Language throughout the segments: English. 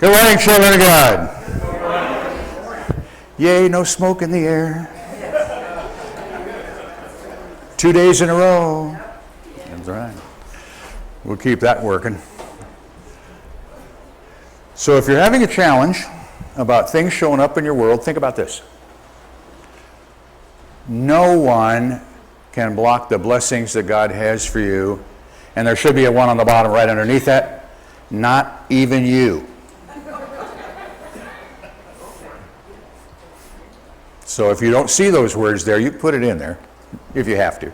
Good morning, children of God. Yay, no smoke in the air. 2 days in a row. That's right. We'll keep that working. So if you're having a challenge about things showing up in your world, think about this. No one can block the blessings that God has for you. And there should be a one on the bottom right underneath that. Not even you. So if you don't see those words there, you put it in there if you have to.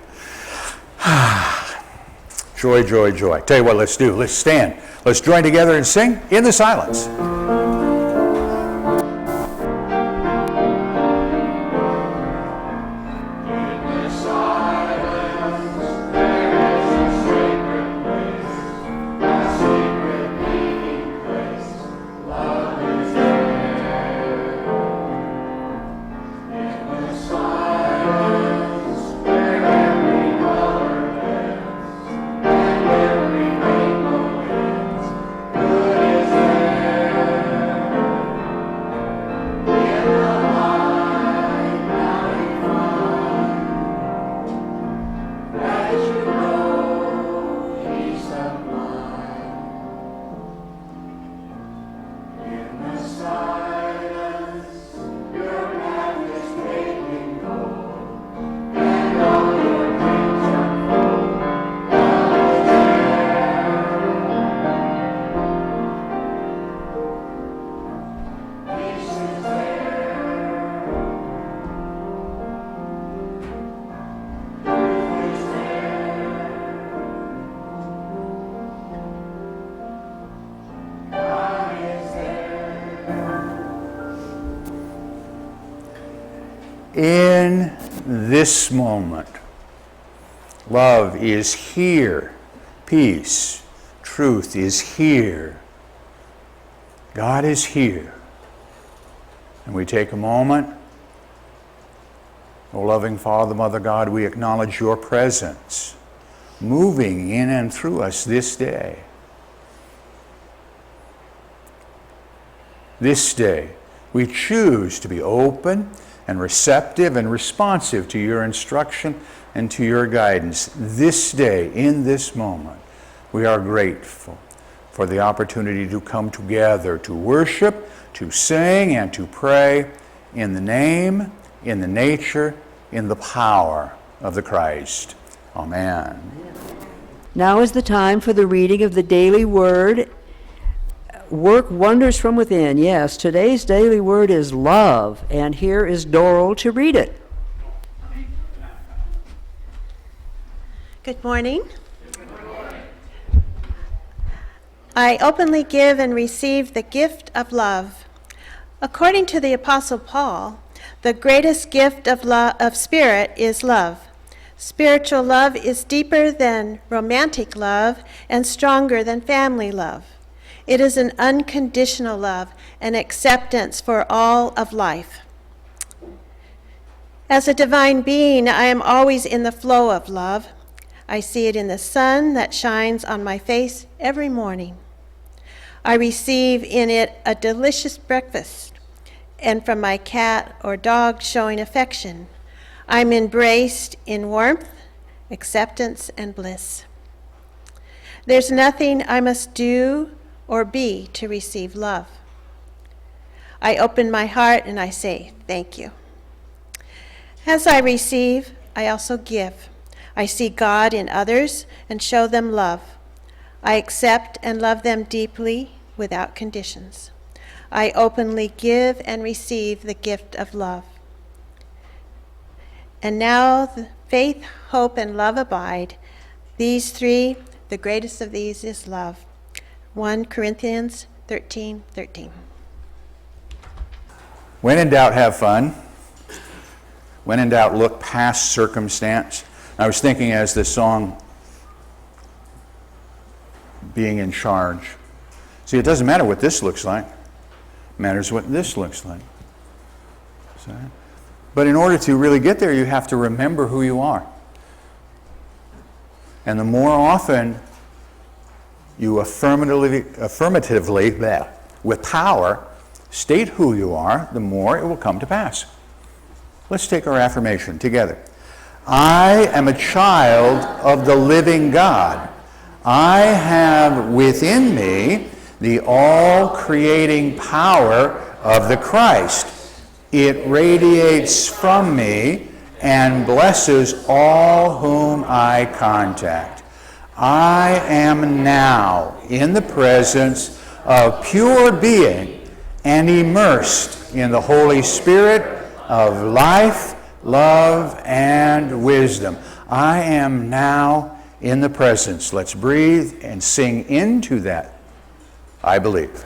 Joy, joy, joy. Tell you what, let's do. Let's stand. Let's join together and sing in the silence. In this moment, love is here. Peace, truth is here. God is here. And we take a moment. O loving Father, Mother God, we acknowledge your presence, moving in and through us this day. This day, we choose to be open and receptive and responsive to your instruction and to your guidance. This day, in this moment, we are grateful for the opportunity to come together, to worship, to sing, and to pray in the name, in the nature, in the power of the Christ. Amen. Now is the time for the reading of the daily word. Work wonders from within. Yes, today's daily word is love, and here is Doral to read it. Good morning. I openly give and receive the gift of love. According to the Apostle Paul, the greatest gift of spirit is love. Spiritual love is deeper than romantic love and stronger than family love. It is an unconditional love, an acceptance for all of life. As a divine being, I am always in the flow of love. I see it in the sun that shines on my face every morning. I receive in it a delicious breakfast, and from my cat or dog showing affection, I'm embraced in warmth, acceptance, and bliss. There's nothing I must do or be to receive love. I open my heart and I say, thank you. As I receive, I also give. I see God in others and show them love. I accept and love them deeply without conditions. I openly give and receive the gift of love. And now the faith, hope, and love abide. These three, the greatest of these is love. 1 Corinthians 13:13. When in doubt, have fun. When in doubt, look past circumstance. I was thinking as this song, being in charge. See, it doesn't matter what this looks like. It matters what this looks like. So, but in order to really get there, you have to remember who you are. And the more often you affirmatively with power, state who you are, the more it will come to pass. Let's take our affirmation together. I am a child of the living God. I have within me the all-creating power of the Christ. It radiates from me and blesses all whom I contact. I am now in the presence of pure being and immersed in the Holy Spirit of life, love, and wisdom. I am now in the presence. Let's breathe and sing into that. I believe.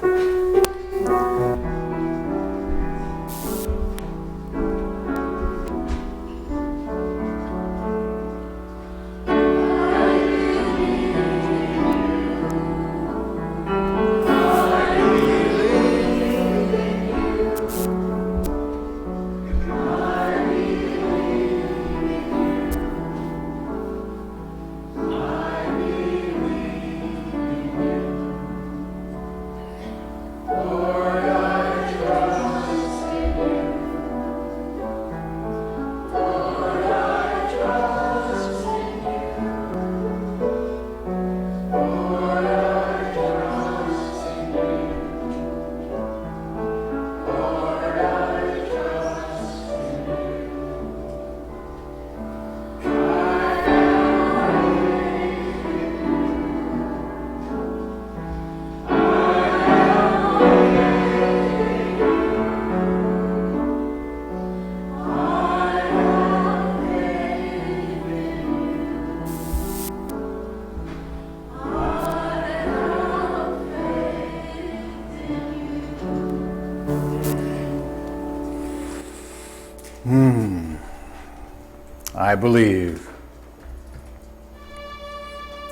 I believe.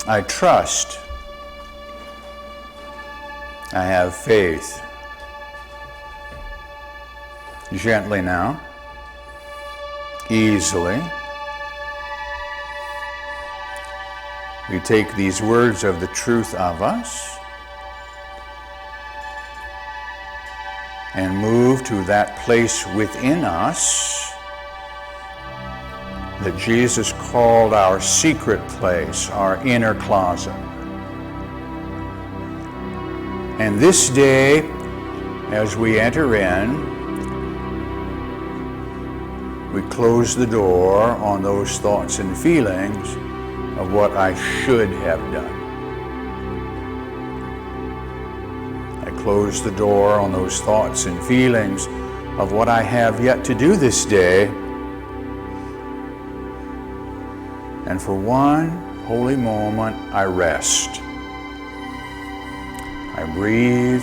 I trust. I have faith. Gently now, easily, we take these words of the truth of us and move to that place within us that Jesus called our secret place, our inner closet. And this day, as we enter in, we close the door on those thoughts and feelings of what I should have done. I close the door on those thoughts and feelings of what I have yet to do this day. And for one holy moment, I rest. I breathe.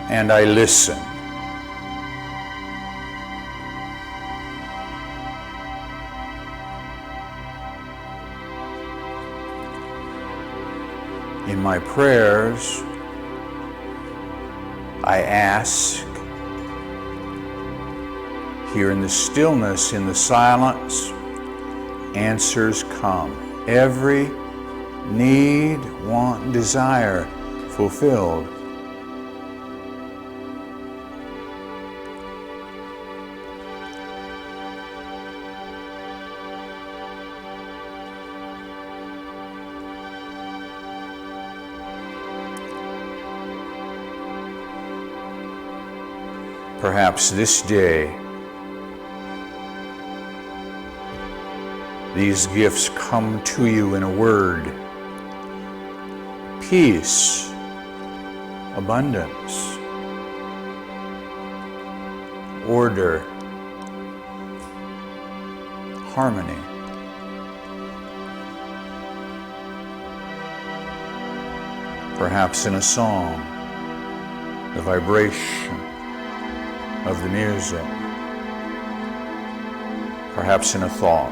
And I listen. In my prayers, I ask, here in the stillness, in the silence, answers come. Every need, want, desire fulfilled. Perhaps this day, these gifts come to you in a word: peace, abundance, order, harmony. Perhaps in a song, the vibration of the music. Perhaps in a thought.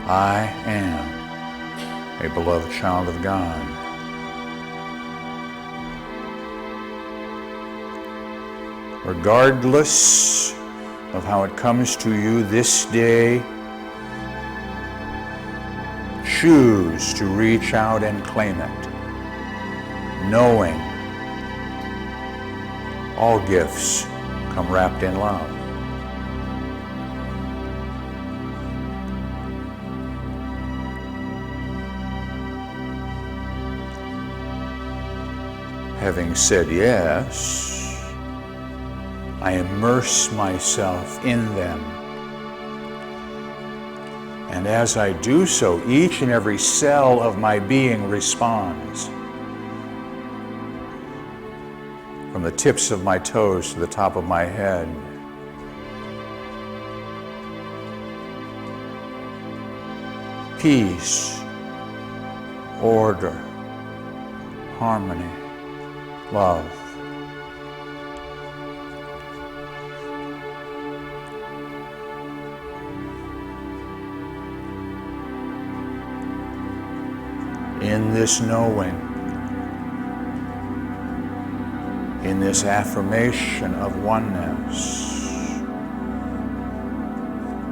I am a beloved child of God. Regardless of how it comes to you this day, choose to reach out and claim it, knowing all gifts come wrapped in love. Having said yes, I immerse myself in them. And as I do so, each and every cell of my being responds. From the tips of my toes to the top of my head. Peace, order, harmony, love. In this knowing, in this affirmation of oneness,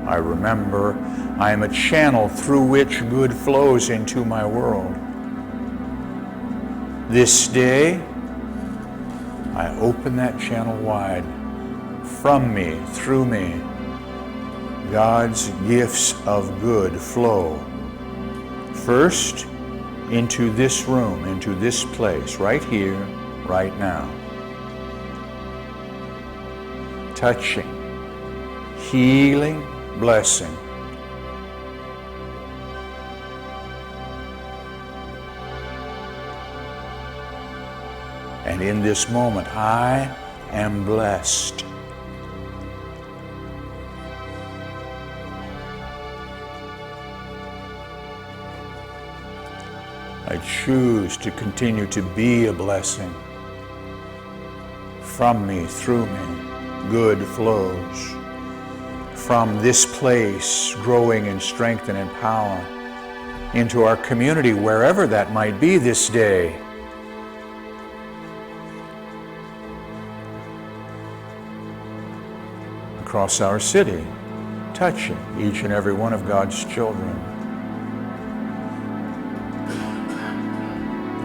I remember I am a channel through which good flows into my world. This day, I open that channel wide. From me, through me, God's gifts of good flow. First, into this room, into this place, right here, right now. Touching, healing, blessing. And in this moment, I am blessed. I choose to continue to be a blessing. From me, through me, good flows. From this place, growing in strength and in power, into our community, wherever that might be this day. Across our city, touching each and every one of God's children.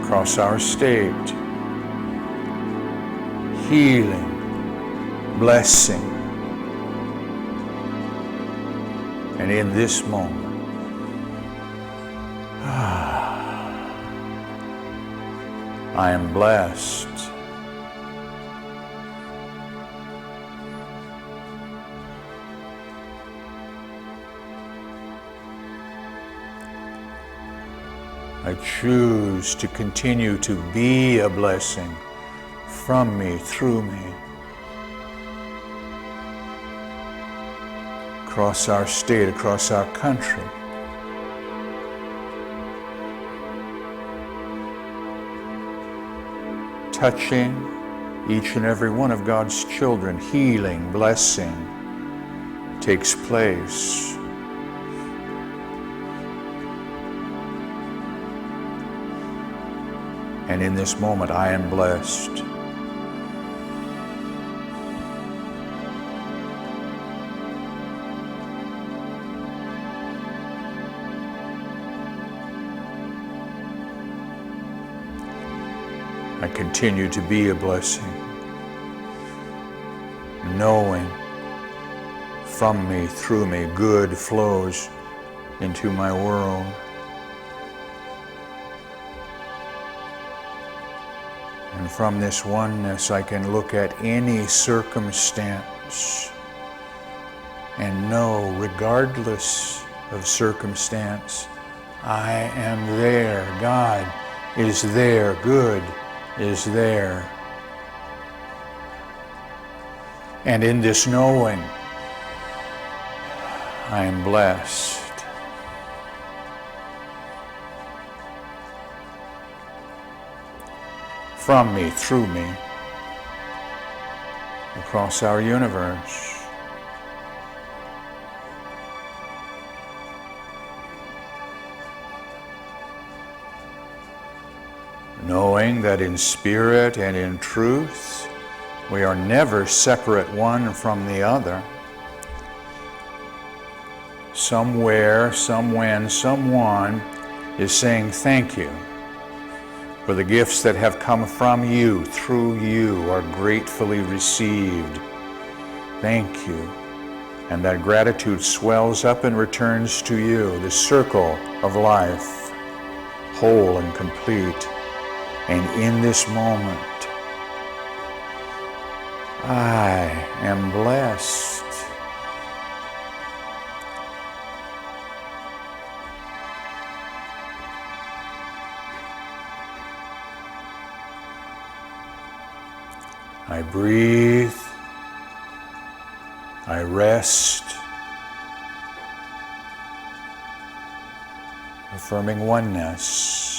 Across our state, healing, blessing. And in this moment, I am blessed. I choose to continue to be a blessing from me, through me, across our state, across our country. Touching each and every one of God's children, healing, blessing takes place. And in this moment, I am blessed. I continue to be a blessing, knowing from me, through me, good flows into my world. And from this oneness, I can look at any circumstance and know, regardless of circumstance, I am there. God is there. Good is there. And in this knowing, I am blessed. From me, through me, across our universe. Knowing that in spirit and in truth, we are never separate one from the other. Somewhere, somewhen, someone is saying thank you for the gifts that have come from you, through you, are gratefully received. Thank you. And that gratitude swells up and returns to you, the circle of life, whole and complete. And in this moment, I am blessed. I breathe, I rest, affirming oneness.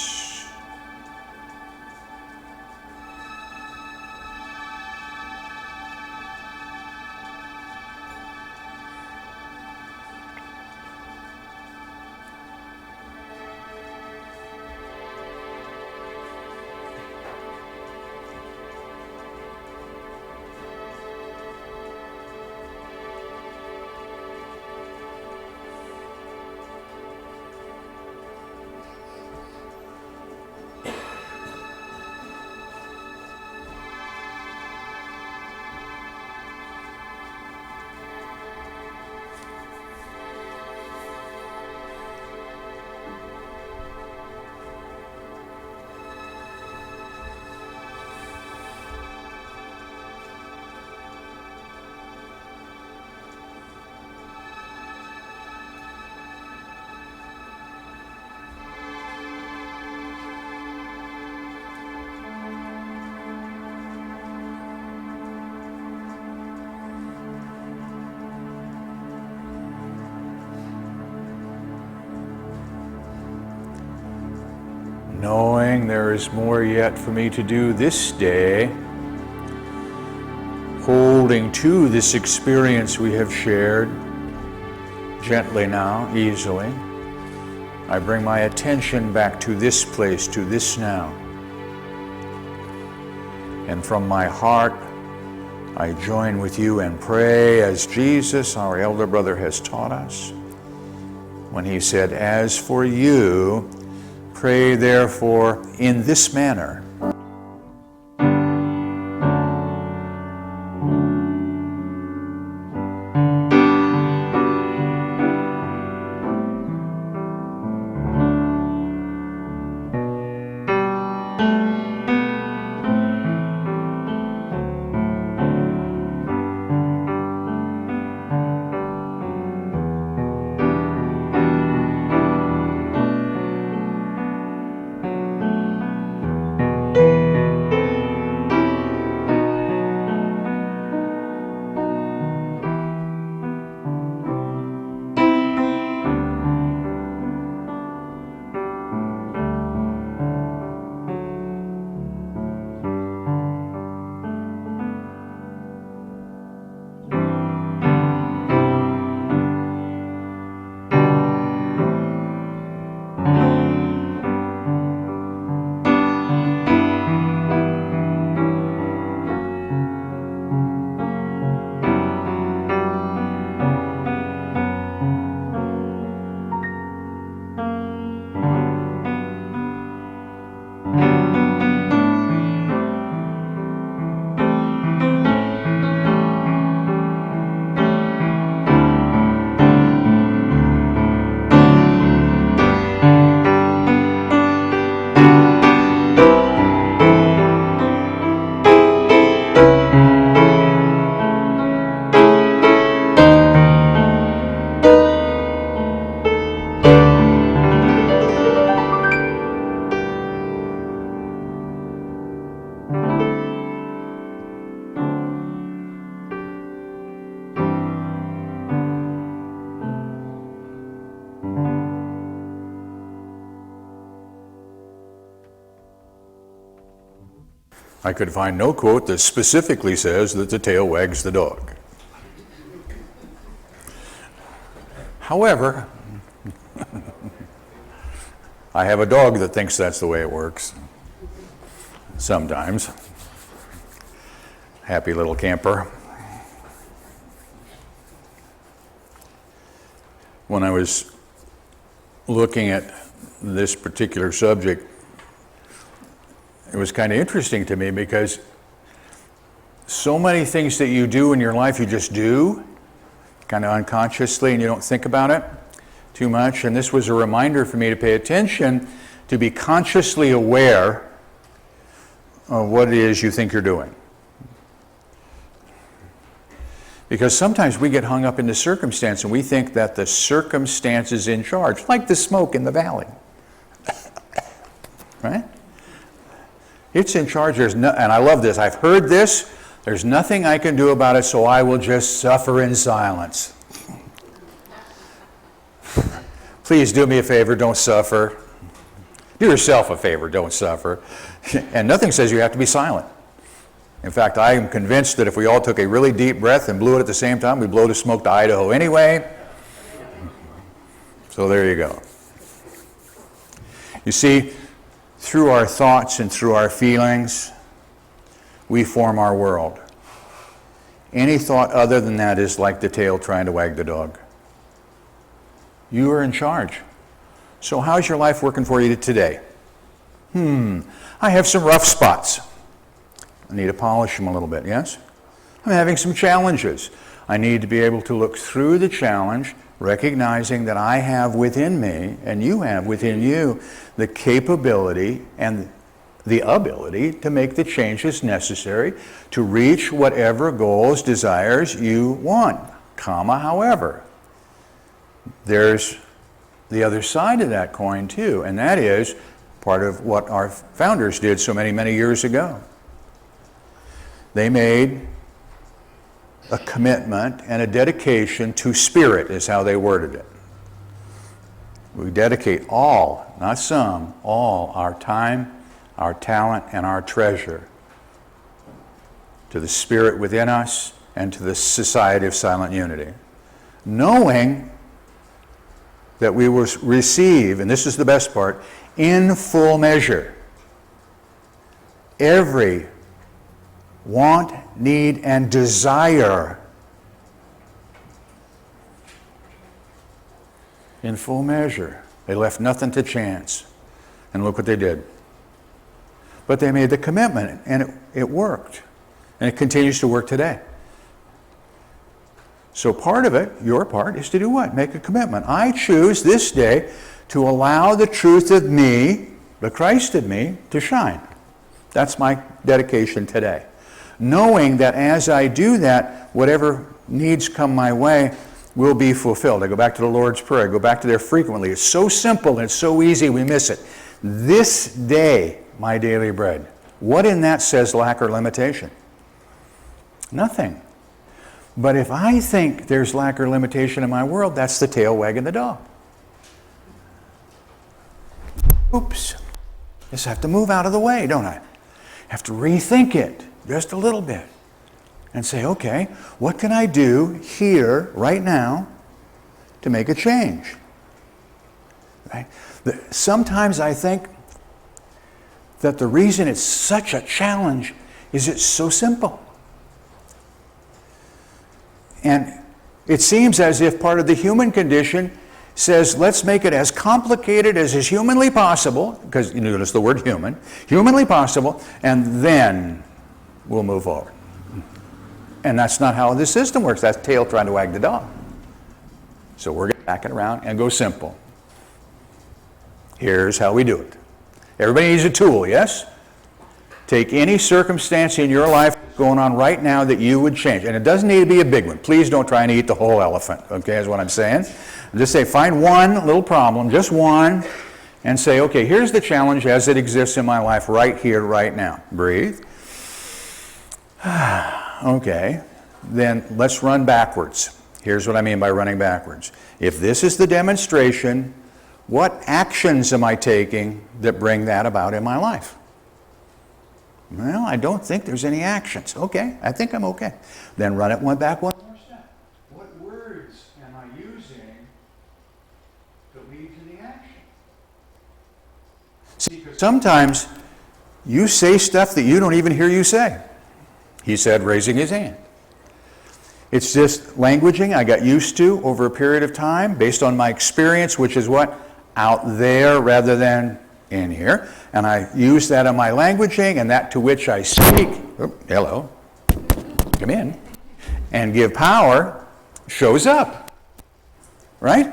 Knowing there is more yet for me to do this day, holding to this experience we have shared, gently now, easily, I bring my attention back to this place, to this now. And from my heart, I join with you and pray as Jesus, our elder brother, has taught us when he said, "As for you, pray therefore in this manner." I could find no quote that specifically says that the tail wags the dog. However, I have a dog that thinks that's the way it works. Sometimes. Happy little camper. When I was looking at this particular subject, it was kind of interesting to me because so many things that you do in your life, you just do, kind of unconsciously, and you don't think about it too much. And this was a reminder for me to pay attention, to be consciously aware of what it is you think you're doing. Because sometimes we get hung up in the circumstance and we think that the circumstance is in charge, like the smoke in the valley. Right? It's in charge. And I love this. I've heard this. There's nothing I can do about it, so I will just suffer in silence. Please do me a favor, don't suffer. Do yourself a favor, don't suffer. And nothing says you have to be silent. In fact, I am convinced that if we all took a really deep breath and blew it at the same time, we'd blow the smoke to Idaho anyway. So there you go. You see, through our thoughts and through our feelings, we form our world. Any thought other than that is like the tail trying to wag the dog. You are in charge. So how's your life working for you today? I have some rough spots. I need to polish them a little bit, yes? I'm having some challenges. I need to be able to look through the challenge, recognizing that I have within me, and you have within you, the capability and the ability to make the changes necessary to reach whatever goals, desires you want, however. There's the other side of that coin too, and that is part of what our founders did so many, many years ago. They made a commitment and a dedication to spirit, is how they worded it. We dedicate all, not some, all our time, our talent, and our treasure to the spirit within us and to the society of silent unity. Knowing that we will receive, and this is the best part, in full measure, every want, need, and desire in full measure. They left nothing to chance. And look what they did. But they made the commitment, and it worked. And it continues to work today. So part of it, your part, is to do what? Make a commitment. I choose this day to allow the truth of me, the Christ in me, to shine. That's my dedication today. Knowing that as I do that, whatever needs come my way will be fulfilled. I go back to the Lord's Prayer. I go back to there frequently. It's so simple and it's so easy we miss it. This day, my daily bread. What in that says lack or limitation? Nothing. But if I think there's lack or limitation in my world, that's the tail wagging the dog. Oops. Just have to move out of the way, don't I? Have to rethink it just a little bit and say, okay, what can I do here, right now, to make a change? Right? Sometimes I think that the reason it's such a challenge is it's so simple. And it seems as if part of the human condition says, let's make it as complicated as is humanly possible, because you notice the word human, humanly possible, and then we'll move forward. And that's not how this system works. That's tail trying to wag the dog. So we're going to back it around and go simple. Here's how we do it. Everybody needs a tool, yes? Take any circumstance in your life going on right now that you would change. And it doesn't need to be a big one. Please don't try and eat the whole elephant, okay, is what I'm saying. Just say, find one little problem, just one, and say, okay, here's the challenge as it exists in my life right here, right now. Breathe. Okay, then let's run backwards. Here's what I mean by running backwards. If this is the demonstration, what actions am I taking that bring that about in my life? Well, I don't think there's any actions. Okay, I think I'm okay. Then run it one more step. What words am I using to lead to the action? See, sometimes you say stuff that you don't even hear you say. He said, raising his hand. It's just languaging I got used to over a period of time based on my experience, which is what? out there rather than in here. And I use that in my languaging, and that to which I speak, hello, come in, and give power shows up, right?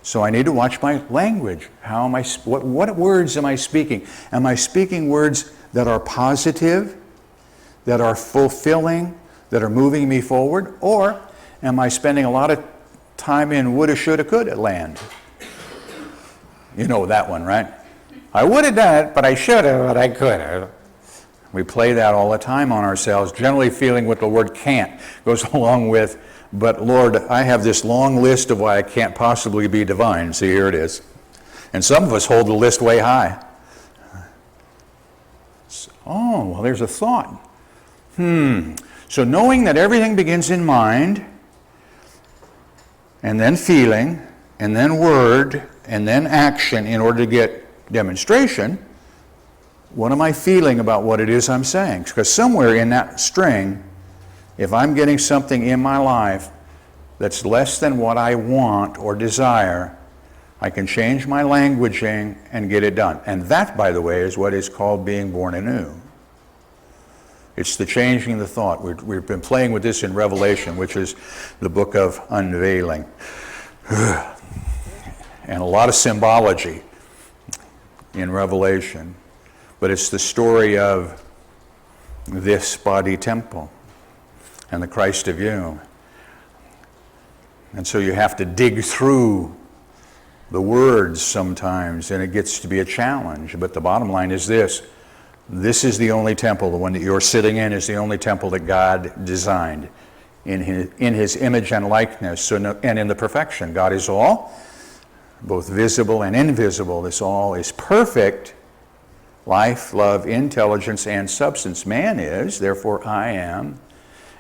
So I need to watch my language. How am I? What words am I speaking? Am I speaking words that are positive, that are fulfilling, that are moving me forward? Or am I spending a lot of time in woulda, shoulda, coulda land? You know that one, right? I would have done it, but I should have, but I could have. We play that all the time on ourselves, generally feeling what the word can't goes along with, but Lord, I have this long list of why I can't possibly be divine. See, here it is. And some of us hold the list way high. Oh, well, there's a thought. So knowing that everything begins in mind, and then feeling, and then word, and then action in order to get demonstration, what am I feeling about what it is I'm saying? Because somewhere in that string, if I'm getting something in my life that's less than what I want or desire, I can change my languaging and get it done. And that, by the way, is what is called being born anew. It's the changing the thought. We've been playing with this in Revelation, which is the book of unveiling. And a lot of symbology in Revelation. But it's the story of this body temple and the Christ of you. And so you have to dig through the words sometimes, and it gets to be a challenge. But the bottom line is this. This is the only temple, the one that you're sitting in is the only temple that God designed in his image and likeness, and in the perfection. God is all, both visible and invisible. This all is perfect. Life, love, intelligence, and substance. Man is, therefore I am,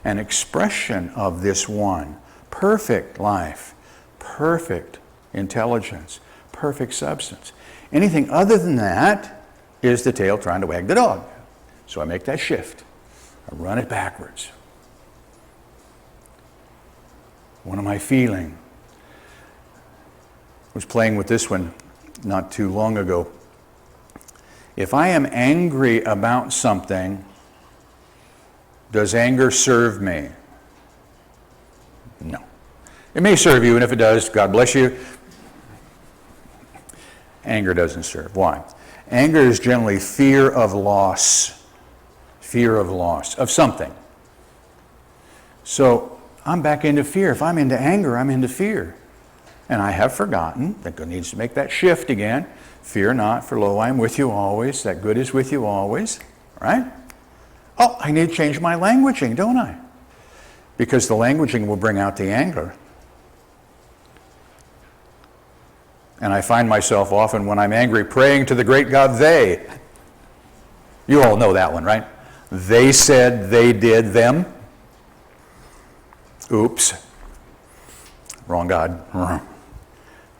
an expression of this one. Perfect life, perfect intelligence, perfect substance. Anything other than that is the tail trying to wag the dog. So I make that shift. I run it backwards. What am I feeling? I was playing with this one not too long ago. If I am angry about something, does anger serve me? No. It may serve you, and if it does, God bless you. Anger doesn't serve. Why? Anger is generally fear of loss of something. So I'm back into fear. If I'm into anger, I'm into fear. And I have forgotten that God needs to make that shift again. Fear not, for lo, I am with you always. That good is with you always. Right? Oh, I need to change my languaging, don't I? Because the languaging will bring out the anger. And I find myself often when I'm angry praying to the great God, they. You all know that one, right? They said, they did, them. Oops. Wrong God.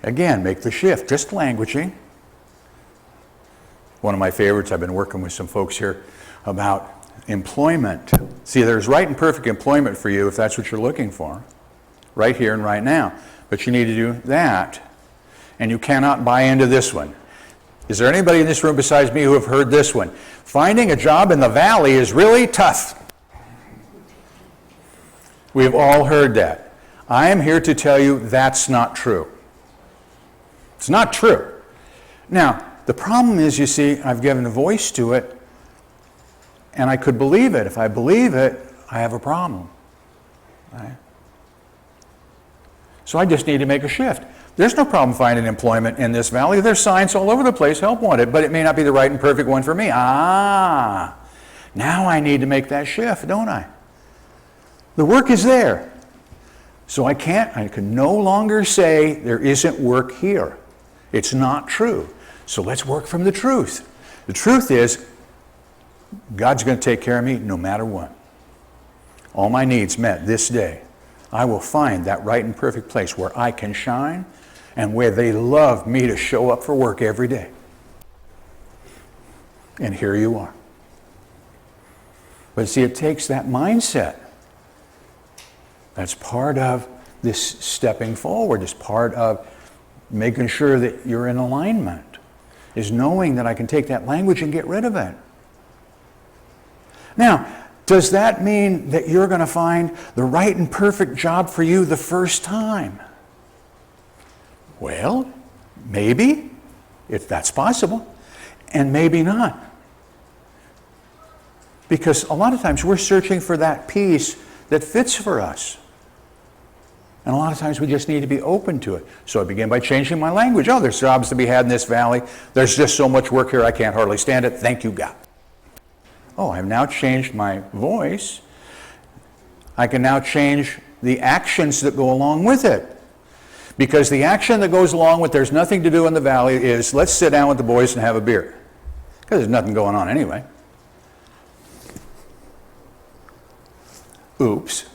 Again, make the shift. Just languaging. One of my favorites, I've been working with some folks here about employment. See, there's right and perfect employment for you if that's what you're looking for. Right here and right now. But you need to do that. And you cannot buy into this one. Is there anybody in this room besides me who have heard this one? Finding a job in the Valley is really tough. We've all heard that. I am here to tell you that's not true. It's not true. Now, the problem is, you see, I've given a voice to it, and I could believe it. If I believe it, I have a problem. Right? So I just need to make a shift. There's no problem finding employment in this valley. There's signs all over the place, help wanted, but it may not be the right and perfect one for me. Now I need to make that shift, don't I? The work is there. So I can no longer say there isn't work here. It's not true. So let's work from the truth. The truth is, God's going to take care of me no matter what. All my needs met this day. I will find that right and perfect place where I can shine and where they love me to show up for work every day. And here you are. But see, it takes that mindset. That's part of this stepping forward. It's part of making sure that you're in alignment, is knowing that I can take that language and get rid of it. Now, does that mean that you're going to find the right and perfect job for you the first time? Well, maybe, if that's possible, and maybe not. Because a lot of times we're searching for that piece that fits for us. And a lot of times we just need to be open to it. So I began by changing my language. Oh, there's jobs to be had in this valley. There's just so much work here, I can't hardly stand it. Thank you, God. Oh, I've now changed my voice. I can now change the actions that go along with it. Because the action that goes along with there's nothing to do in the valley is let's sit down with the boys and have a beer. Because there's nothing going on anyway. Oops.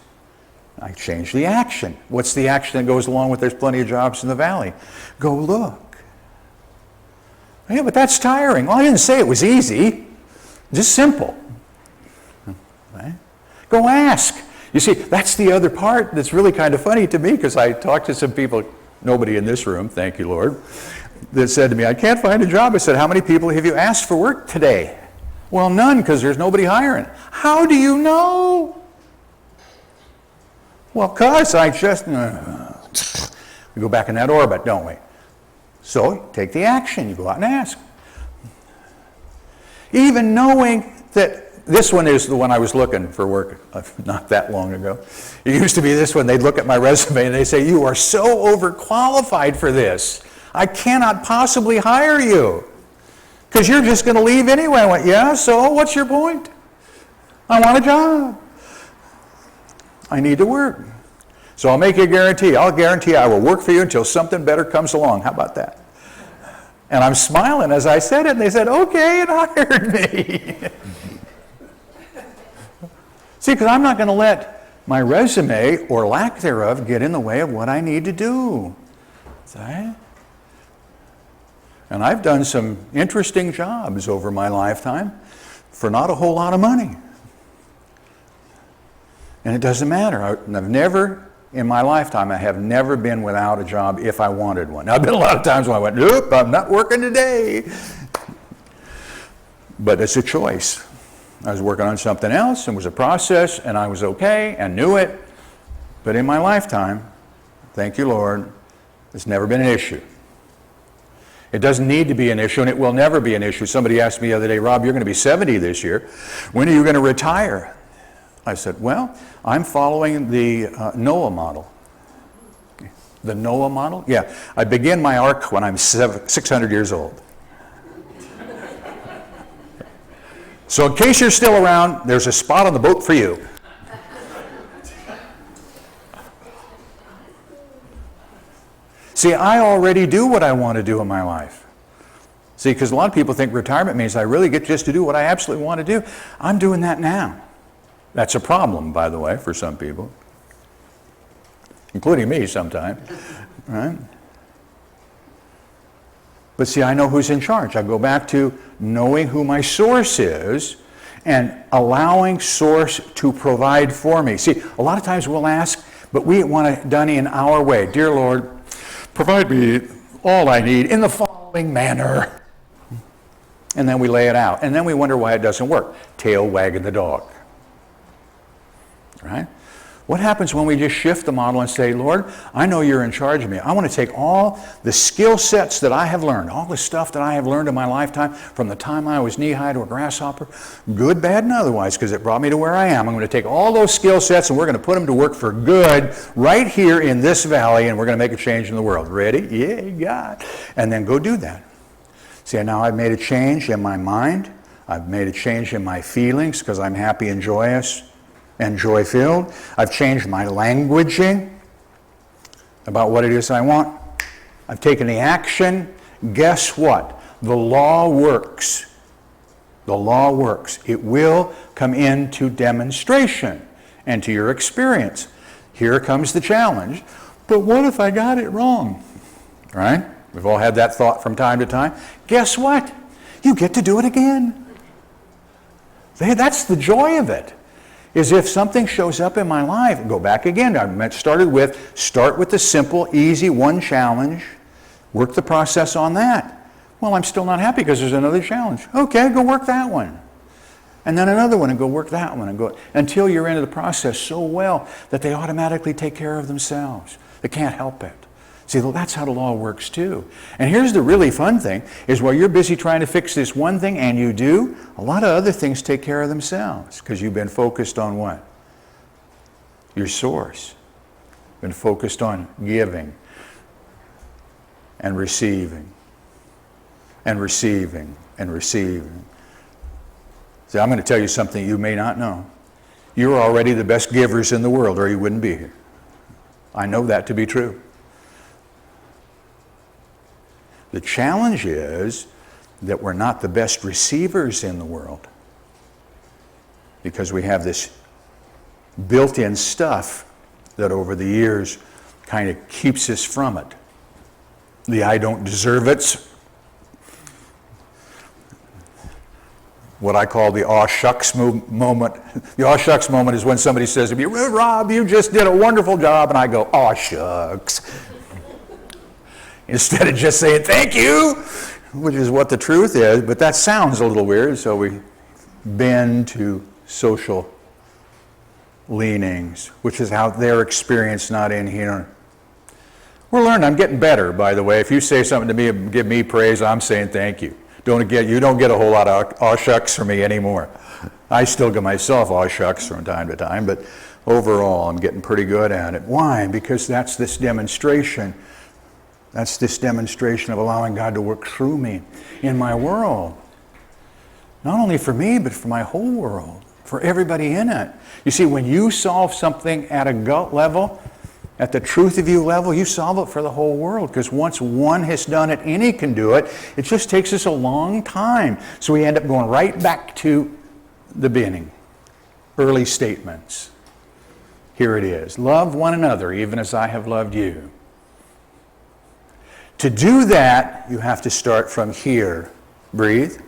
I changed the action. What's the action that goes along with there's plenty of jobs in the valley? Go look. Yeah, but that's tiring. Well, I didn't say it was easy. Just simple. Right? Go ask. You see, that's the other part that's really kind of funny to me, because I talked to some people, nobody in this room, thank you, Lord, that said to me, I can't find a job. I said, how many people have you asked for work today? Well, none, because there's nobody hiring. How do you know? Well, because I just... we go back in that orbit, don't we? So, take the action. You go out and ask. Even knowing that this one is the one I was looking for work not that long ago. It used to be this one. They'd look at my resume and they say, you are so overqualified for this. I cannot possibly hire you because you're just going to leave anyway. I went, yeah, so what's your point? I want a job. I need to work. So I'll make you a guarantee. I'll guarantee I will work for you until something better comes along. How about that? And I'm smiling as I said it, and they said, okay, and hired me. See, because I'm not going to let my resume or lack thereof get in the way of what I need to do. See? And I've done some interesting jobs over my lifetime for not a whole lot of money. And it doesn't matter. I've never, in my lifetime, I have never been without a job if I wanted one. Now, I've been a lot of times when I went, nope, I'm not working today. But it's a choice. I was working on something else, and it was a process, and I was okay, and knew it. But in my lifetime, thank you, Lord, it's never been an issue. It doesn't need to be an issue, and it will never be an issue. Somebody asked me the other day, Rob, you're going to be 70 this year. When are you going to retire? I said, well, I'm following the Noah model. The Noah model? Yeah. I begin my ark when I'm 600 years old. So in case you're still around, there's a spot on the boat for you. See, I already do what I want to do in my life. See, because a lot of people think retirement means I really get just to do what I absolutely want to do. I'm doing that now. That's a problem, by the way, for some people, including me sometimes, right? But see, I know who's in charge. I go back to knowing who my source is and allowing source to provide for me. See, a lot of times we'll ask, but we want it done in our way. Dear Lord, provide me all I need in the following manner. And then we lay it out. And then we wonder why it doesn't work. Tail wagging the dog. Right? What happens when we just shift the model and say, Lord, I know you're in charge of me. I want to take all the skill sets that I have learned, all the stuff that I have learned in my lifetime from the time I was knee-high to a grasshopper, good, bad, and otherwise, because it brought me to where I am. I'm going to take all those skill sets and we're going to put them to work for good right here in this valley, and we're going to make a change in the world. Ready? Yeah, God. And then go do that. See, now I've made a change in my mind. I've made a change in my feelings because I'm happy and joyous and joy-filled. I've changed my languaging about what it is I want. I've taken the action. Guess what? The law works. The law works. It will come into demonstration and to your experience. Here comes the challenge. But what if I got it wrong? Right? We've all had that thought from time to time. Guess what? You get to do it again. That's the joy of it. Is if something shows up in my life, go back again. I start with the simple, easy one challenge. Work the process on that. Well, I'm still not happy because there's another challenge. Okay, go work that one. And then another one, and go work that one, and go until you're into the process so well that they automatically take care of themselves. They can't help it. See, that's how the law works too. And here's the really fun thing, is while you're busy trying to fix this one thing, and you do, a lot of other things take care of themselves because you've been focused on what? Your source. Been focused on giving and receiving and receiving and receiving. See, I'm going to tell you something you may not know. You're already the best givers in the world, or you wouldn't be here. I know that to be true. The challenge is that we're not the best receivers in the world because we have this built-in stuff that over the years kind of keeps us from it. The I don't deserve it's. What I call the aw shucks moment. The aw shucks moment is when somebody says to me, Rob, you just did a wonderful job, and I go, aw shucks. Instead of just saying thank you, which is what the truth is, but that sounds a little weird, so we bend to social leanings, which is how their experience, not in here. We're learning. I'm getting better, by the way. If you say something to me and give me praise, I'm saying thank you. You don't get a whole lot of aw shucks from me anymore. I still give myself aw shucks from time to time, but overall I'm getting pretty good at it. Why? Because that's this demonstration. That's this demonstration of allowing God to work through me in my world. Not only for me, but for my whole world, for everybody in it. You see, when you solve something at a gut level, at the truth of you level, you solve it for the whole world. Because once one has done it, any can do it. It just takes us a long time. So we end up going right back to the beginning. Early statements. Here it is. Love one another, even as I have loved you. To do that, you have to start from here. Breathe.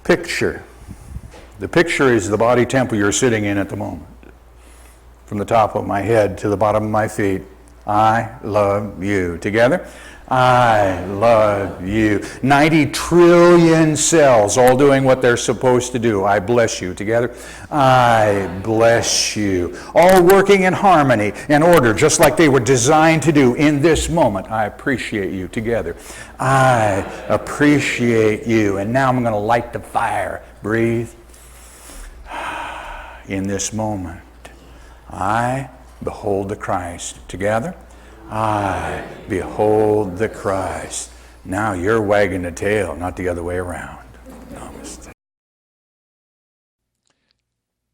Picture. The picture is the body temple you're sitting in at the moment. From the top of my head to the bottom of my feet. I love you. Together. I love you. 90 trillion cells all doing what they're supposed to do. I bless you. Together. I bless you. All working in harmony and order, just like they were designed to do in this moment. I appreciate you. Together. I appreciate you. And now I'm going to light the fire. Breathe. In this moment, I behold the Christ. Together. I behold the Christ. Now you're wagging the tail, not the other way around. Namaste.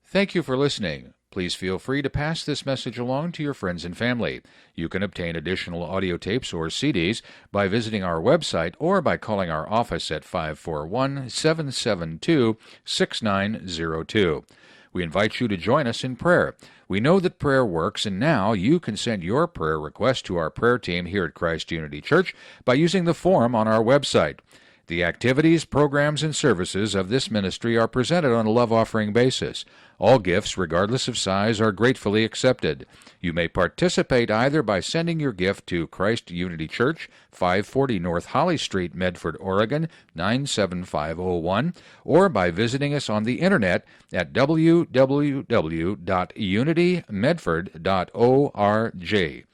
Thank you for listening. Please feel free to pass this message along to your friends and family. You can obtain additional audio tapes or CDs by visiting our website or by calling our office at 541-772-6902. We invite you to join us in prayer. We know that prayer works, and now you can send your prayer request to our prayer team here at Christ Unity Church by using the form on our website. The activities, programs, and services of this ministry are presented on a love offering basis. All gifts, regardless of size, are gratefully accepted. You may participate either by sending your gift to Christ Unity Church, 540 North Holly Street, Medford, Oregon, 97501, or by visiting us on the internet at www.unitymedford.org.